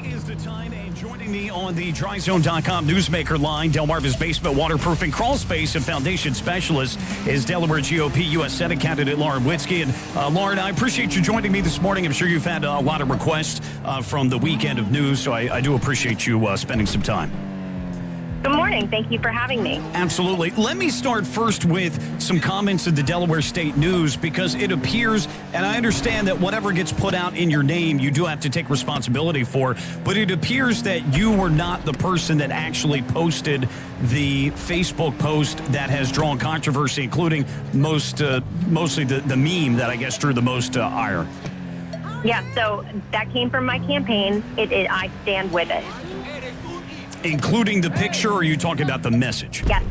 Is the time, and joining me on the DryZone.com newsmaker line, Delmarva's basement waterproofing crawl space and foundation specialist is Delaware GOP U.S. Senate candidate Lauren Witzke. And Lauren, I appreciate you joining me this morning. I'm sure you've had a lot of requests from the weekend of news, so I do appreciate you spending some time. Good morning. Thank you for having me. Absolutely. Let me start first with some comments in the Delaware State News, because it appears, and I understand that whatever gets put out in your name, you do have to take responsibility for, but it appears that you were not the person that actually posted the Facebook post that has drawn controversy, including mostly the meme that I guess drew the most ire. Yeah, so that came from my campaign. I stand with it. Including the picture, or are you talking about the message? Yes,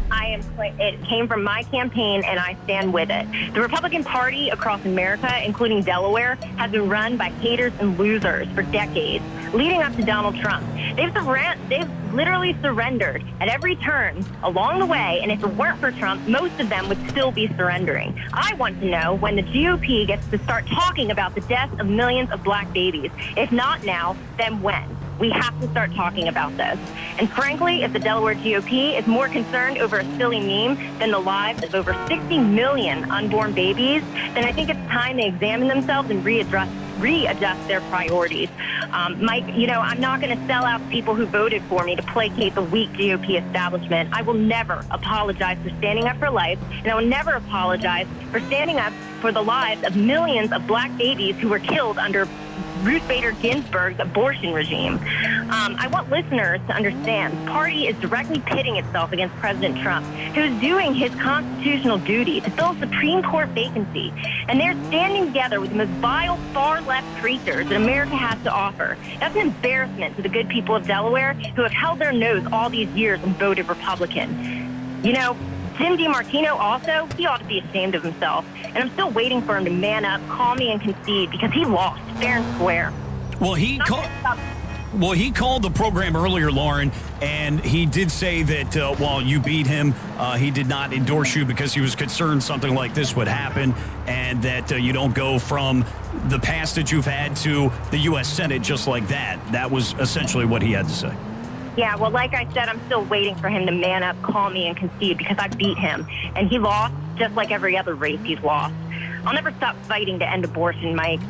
it came from my campaign, and I stand with it. The Republican Party across America, including Delaware, has been run by haters and losers for decades, leading up to Donald Trump. They've literally surrendered at every turn along the way, and if it weren't for Trump, most of them would still be surrendering. I want to know when the GOP gets to start talking about the deaths of millions of black babies. If not now, then when? We have to start talking about this. And frankly, if the Delaware GOP is more concerned over a silly meme than the lives of over 60 million unborn babies, then I think it's time they examine themselves and readjust their priorities. Mike, I'm not going to sell out people who voted for me to placate the weak GOP establishment. I will never apologize for standing up for life, and I will never apologize for standing up for the lives of millions of black babies who were killed under Ruth Bader Ginsburg's abortion regime. I want listeners to understand the party is directly pitting itself against President Trump, who is doing his constitutional duty to fill a Supreme Court vacancy. And they're standing together with the most vile far-left creatures that America has to offer. That's an embarrassment to the good people of Delaware who have held their nose all these years and voted Republican. Tim DiMartino also, he ought to be ashamed of himself. And I'm still waiting for him to man up, call me, and concede, because he lost fair and square. Well, he called the program earlier, Lauren, and he did say that while you beat him, he did not endorse you because he was concerned something like this would happen, and that you don't go from the past that you've had to the U.S. Senate just like that. That was essentially what he had to say. Yeah, well, like I said, I'm still waiting for him to man up, call me, and concede, because I beat him. And he lost just like every other race he's lost. I'll never stop fighting to end abortion, Mike.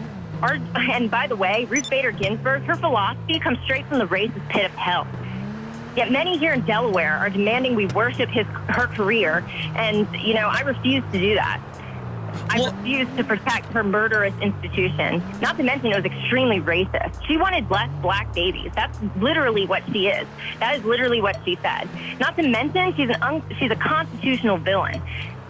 And by the way, Ruth Bader Ginsburg, her philosophy comes straight from the racist pit of hell. Yet many here in Delaware are demanding we worship her career, and, I refuse to do that. I refuse to protect her murderous institution. Not to mention it was extremely racist. She wanted less black babies. That's literally what she is. That is literally what she said. Not to mention she's a constitutional villain.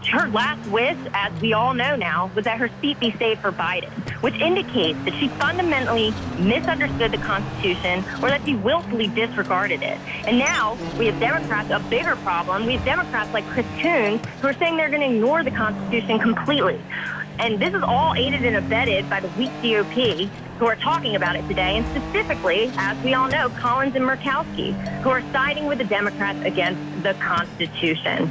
Her last wish, as we all know now, was that her seat be saved for Biden, which indicates that she fundamentally misunderstood the Constitution, or that she willfully disregarded it. And now we have Democrats, a bigger problem. We have Democrats like Chris Coons who are saying they're going to ignore the Constitution completely. And this is all aided and abetted by the weak GOP who are talking about it today, and specifically, as we all know, Collins and Murkowski, who are siding with the Democrats against the Constitution.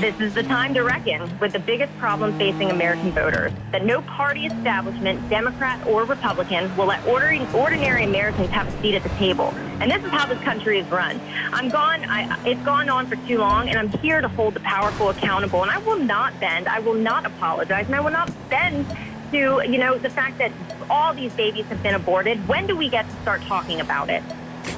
This is the time to reckon with the biggest problem facing American voters, that no party establishment, Democrat or Republican, will let ordinary Americans have a seat at the table. And this is how this country is run. It's gone on for too long, and I'm here to hold the powerful accountable. And I will not bend. I will not apologize. And I will not bend to, the fact that all these babies have been aborted. When do we get to start talking about it?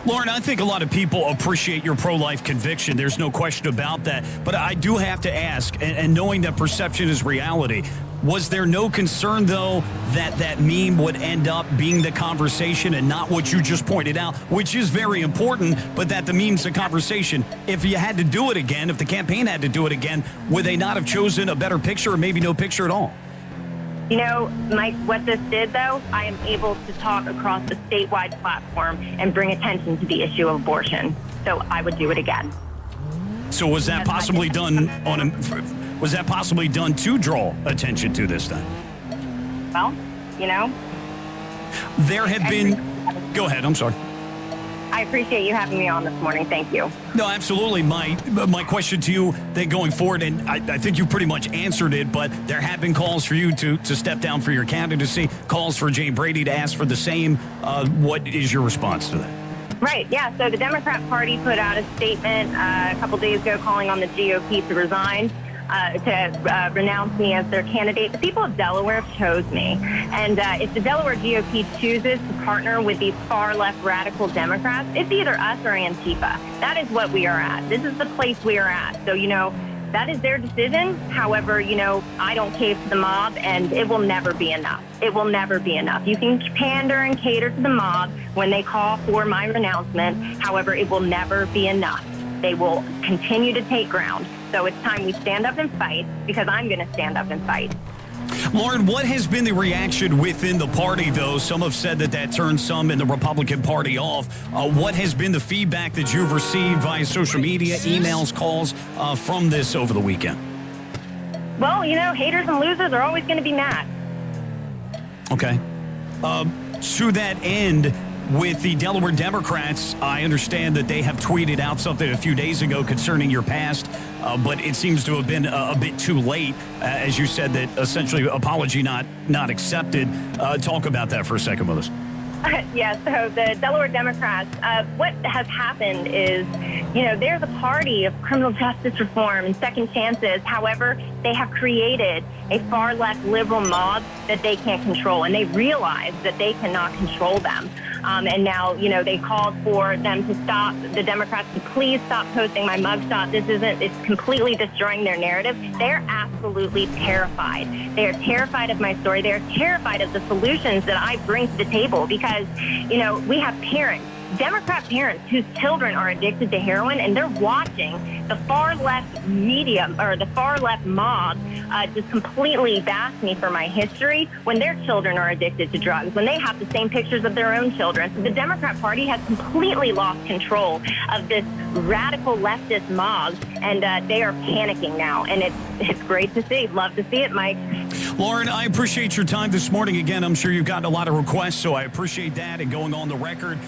Lauren, I think a lot of people appreciate your pro-life conviction. There's no question about that. But I do have to ask, and knowing that perception is reality, was there no concern, though, that meme would end up being the conversation and not what you just pointed out, which is very important, but that the meme's the conversation? If you had to do it again, if the campaign had to do it again, would they not have chosen a better picture, or maybe no picture at all? Mike, what this did, though, I am able to talk across a statewide platform and bring attention to the issue of abortion. So I would do it again. So was that possibly done was that possibly done to draw attention to this then? Well, there have been. Go ahead. I'm sorry. I appreciate you having me on this morning. Thank you. No, absolutely. My question to you then going forward, and I think you pretty much answered it, but there have been calls for you to step down for your candidacy, calls for Jane Brady to ask for the same. What is your response to that? Right, yeah. So the Democrat Party put out a statement a couple days ago calling on the GOP to resign, to renounce me as their candidate. The people of Delaware chose me. And if the Delaware GOP chooses to partner with these far-left radical Democrats, it's either us or Antifa. That is what we are at. This is the place we are at. So, that is their decision. However, I don't cave to the mob, and it will never be enough. It will never be enough. You can pander and cater to the mob when they call for my renouncement. However, it will never be enough. They will continue to take ground. So it's time we stand up and fight, because I'm going to stand up and fight. Lauren, what has been the reaction within the party, though? Some have said that turned some in the Republican Party off. What has been the feedback that you've received via social media, emails, calls from this over the weekend? Well, haters and losers are always going to be mad. Okay. To that end, with the Delaware Democrats, I understand that they have tweeted out something a few days ago concerning your past, but it seems to have been a bit too late. As you said, that essentially apology not accepted. Talk about that for a second with us. Yeah, so the Delaware Democrats, what has happened is, they're the party of criminal justice reform and second chances. However, they have created a far-left liberal mob that they can't control, and they realize that they cannot control them. And now, they called for them to stop, the Democrats to please stop posting my mugshot. It's completely destroying their narrative. They're absolutely terrified. They are terrified of my story. They're terrified of the solutions that I bring to the table because, we have parents, Democrat parents whose children are addicted to heroin, and they're watching the far left media or the far left mob just completely bash me for my history when their children are addicted to drugs, when they have the same pictures of their own children. So the Democrat Party has completely lost control of this radical leftist mob, and they are panicking now. And it's great to see. Love to see it, Mike. Lauren, I appreciate your time this morning. Again, I'm sure you've gotten a lot of requests, so I appreciate that and going on the record.